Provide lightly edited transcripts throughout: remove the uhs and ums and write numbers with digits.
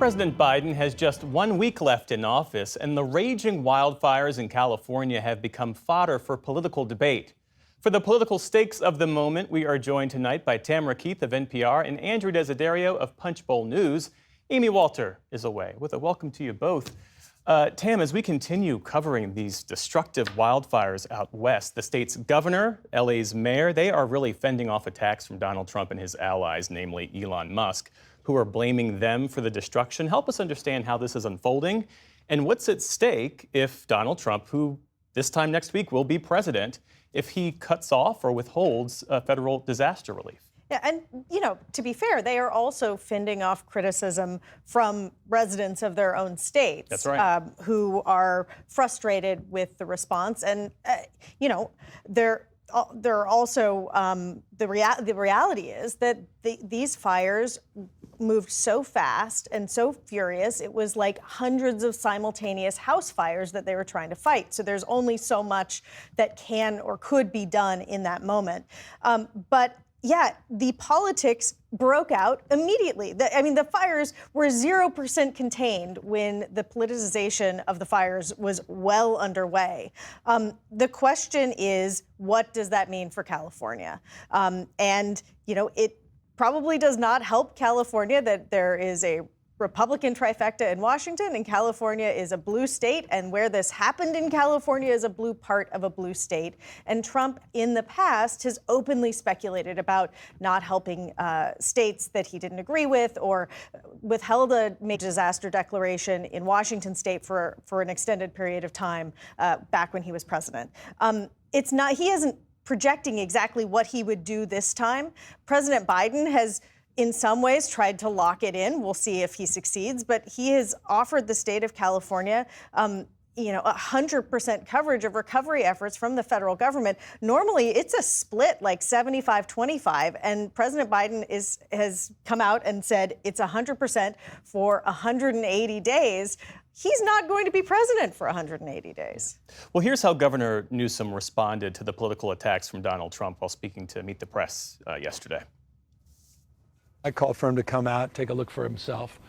President Biden has just 1 week left in office, and the raging wildfires in California have become fodder for political debate. For the political stakes of the moment, we are joined tonight by Tamara Keith of NPR and Andrew Desiderio of Punchbowl News. Amy Walter is away. With a welcome to you both. Tam, as we continue covering these destructive wildfires out west, the state's governor, LA's mayor, they are really fending off attacks from Donald Trump and his allies, namely Elon Musk, who are blaming them for the destruction. Help us understand how this is unfolding and what's at stake if Donald Trump, who this time next week will be president, if he cuts off or withholds federal disaster relief. Yeah, and, to be fair, they are also fending off criticism from residents of their own states. That's right. Who are frustrated with the response. And, they're also, the reality is that these fires moved so fast and so furious. It was like hundreds of simultaneous house fires that they were trying to fight. So there's only so much that can or could be done in that moment. But yeah, the politics broke out immediately. The fires were 0% contained when the politicization of the fires was well underway. The question is, what does that mean for California? It probably does not help California that there is a Republican trifecta in Washington, and California is a blue state, and where this happened in California is a blue part of a blue state. And Trump, in the past, has openly speculated about not helping states that he didn't agree with, or withheld a major disaster declaration in Washington state for an extended period of time back when he was president. He isn't projecting exactly what he would do this time. President Biden has, in some ways, tried to lock it in. We'll see if he succeeds, but he has offered the state of California 100% coverage of recovery efforts from the federal government. Normally, it's a split, like 75-25, and President Biden has come out and said it's 100% for 180 days. He's not going to be president for 180 days. Well, here's how Governor Newsom responded to the political attacks from Donald Trump while speaking to Meet the Press yesterday. I called for him to come out, take a look for himself.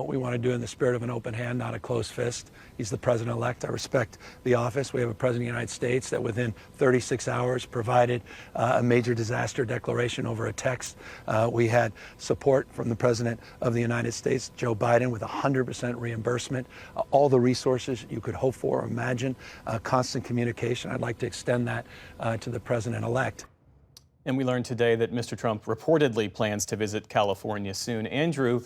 We want to do it in the spirit of an open hand, not a closed fist. He's the president-elect. I respect the office. We have a president of the United States that within 36 hours provided a major disaster declaration over a text. We had support from the president of the United States, Joe Biden, with 100% reimbursement, all the resources you could hope for or imagine, constant communication. I'd like to extend that to the president-elect. And we learned today that Mr. Trump reportedly plans to visit California soon. Andrew,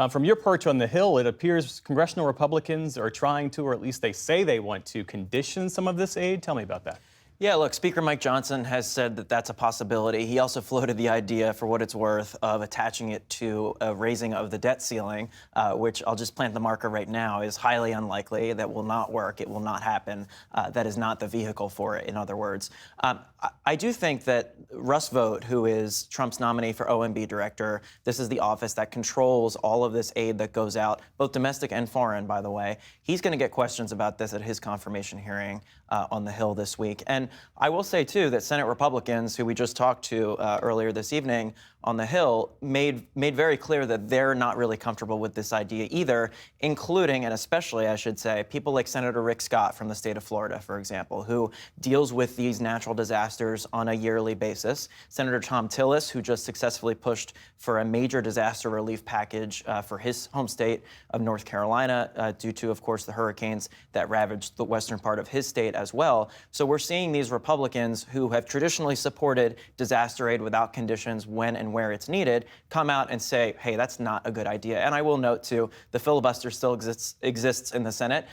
from your perch on the Hill, it appears congressional Republicans are trying to, or at least they say they want to, condition some of this aid. Tell me about that. Yeah, look, Speaker Mike Johnson has said that that's a possibility. He also floated the idea, for what it's worth, of attaching it to a raising of the debt ceiling, which I'll just plant the marker right now, is highly unlikely. That will not work. It will not happen. That is not the vehicle for it, in other words. I do think that Russ Vought, who is Trump's nominee for OMB director, this is the office that controls all of this aid that goes out, both domestic and foreign, by the way. He's going to get questions about this at his confirmation hearing on the Hill this week. And I will say, too, that Senate Republicans, who we just talked to earlier this evening on the Hill, made very clear that they're not really comfortable with this idea either, including, and especially, I should say, people like Senator Rick Scott from the state of Florida, for example, who deals with these natural disasters on a yearly basis. Senator Thom Tillis, who just successfully pushed for a major disaster relief package for his home state of North Carolina due to, of course, the hurricanes that ravaged the western part of his state as well. So we're seeing these Republicans who have traditionally supported disaster aid without conditions when and where it's needed come out and say, hey, that's not a good idea. And I will note, too, the filibuster still exists in the Senate,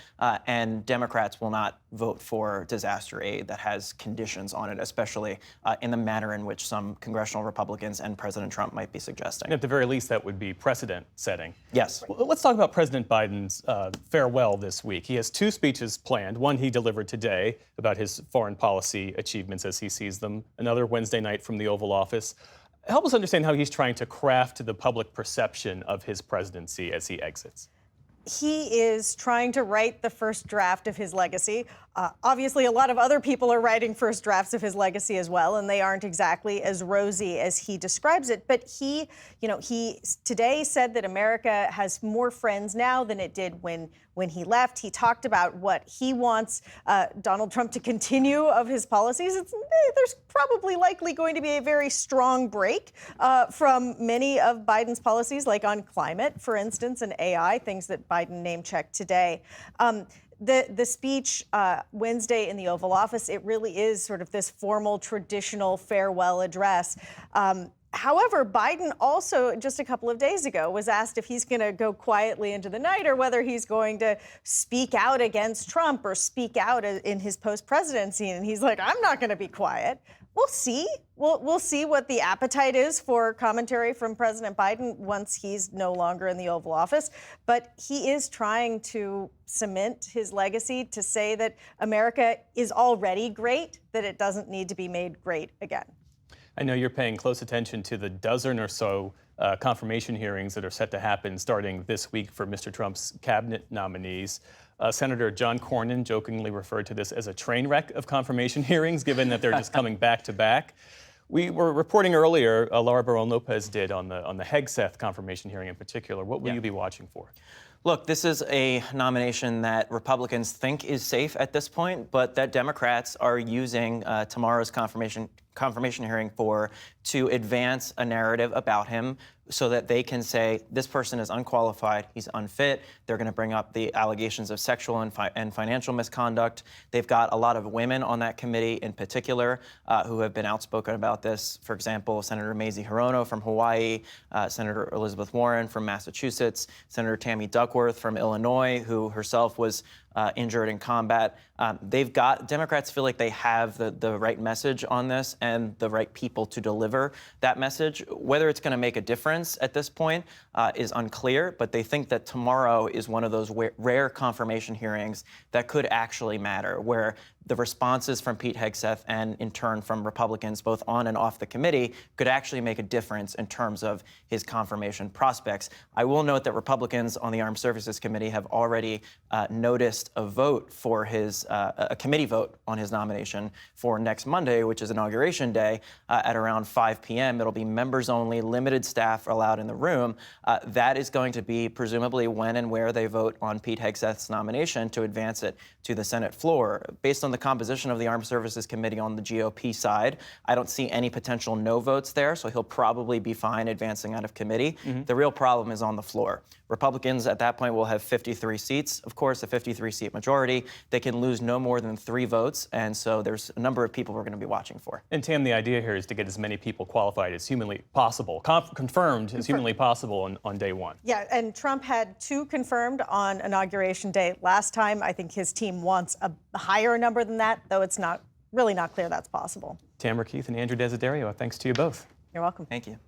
and Democrats will not vote for disaster aid that has conditions on it, especially in the manner in which some congressional Republicans and President Trump might be suggesting. And at the very least, that would be precedent setting. Yes. Well, let's talk about President Biden's farewell this week. He has 2 speeches planned. One he delivered today about his foreign policy achievements as he sees them. Another Wednesday night from the Oval Office. Help us understand how he's trying to craft the public perception of his presidency as he exits. He is trying to write the first draft of his legacy. Obviously, a lot of other people are writing first drafts of his legacy as well, and they aren't exactly as rosy as he describes it. But he today said that America has more friends now than it did when he left. He talked about what he wants Donald Trump to continue of his policies. There's probably likely going to be a very strong break from many of Biden's policies, like on climate, for instance, and AI, things that Biden name-checked today. The speech Wednesday in the Oval Office, it really is sort of this formal, traditional farewell address. However, Biden also, just a couple of days ago, was asked if he's going to go quietly into the night or whether he's going to speak out against Trump or speak out in his post-presidency. And he's like, I'm not going to be quiet. We'll see. We'll see what the appetite is for commentary from President Biden once he's no longer in the Oval Office. But he is trying to cement his legacy to say that America is already great, that it doesn't need to be made great again. I know you're paying close attention to the dozen or so confirmation hearings that are set to happen starting this week for Mr. Trump's cabinet nominees. Senator John Cornyn jokingly referred to this as a train wreck of confirmation hearings, given that they're just coming back to back. We were reporting earlier, Laura Barron-Lopez did on the Hegseth confirmation hearing in particular. What will you be watching for? Look, this is a nomination that Republicans think is safe at this point, but that Democrats are using tomorrow's confirmation hearing to advance a narrative about him so that they can say this person is unqualified, he's unfit. They're going to bring up the allegations of sexual and financial misconduct. They've got a lot of women on that committee in particular who have been outspoken about this. For example, Senator Mazie Hirono from Hawaii, Senator Elizabeth Warren from Massachusetts, Senator Tammy Duckworth from Illinois, who herself was injured in combat. Democrats feel like they have the right message on this and the right people to deliver that message. Whether it's going to make a difference at this point is unclear, but they think that tomorrow is one of those rare confirmation hearings that could actually matter, where the responses from Pete Hegseth and in turn from Republicans both on and off the committee could actually make a difference in terms of his confirmation prospects. I will note that Republicans on the Armed Services Committee have already noticed a vote for a committee vote on his nomination for next Monday, which is Inauguration Day, at around 5 p.m. It'll be members only, limited staff allowed in the room. That is going to be presumably when and where they vote on Pete Hegseth's nomination to advance it to the Senate floor. Based on the composition of the Armed Services Committee on the GOP side, I don't see any potential no votes there, so he'll probably be fine advancing out of committee. The real problem is on the floor. Republicans at that point will have 53 seats. Of course, a 53-seat majority. They can lose no more than 3 votes, and so there's a number of people we're going to be watching for. And Tam, the idea here is to get as many people qualified as humanly possible, confirmed as humanly possible on day one. Yeah, and Trump had 2 confirmed on Inauguration Day last time. I think his team wants a higher number than that, though it's really not clear that's possible. Tamara Keith and Andrew Desiderio, thanks to you both. You're welcome. Thank you.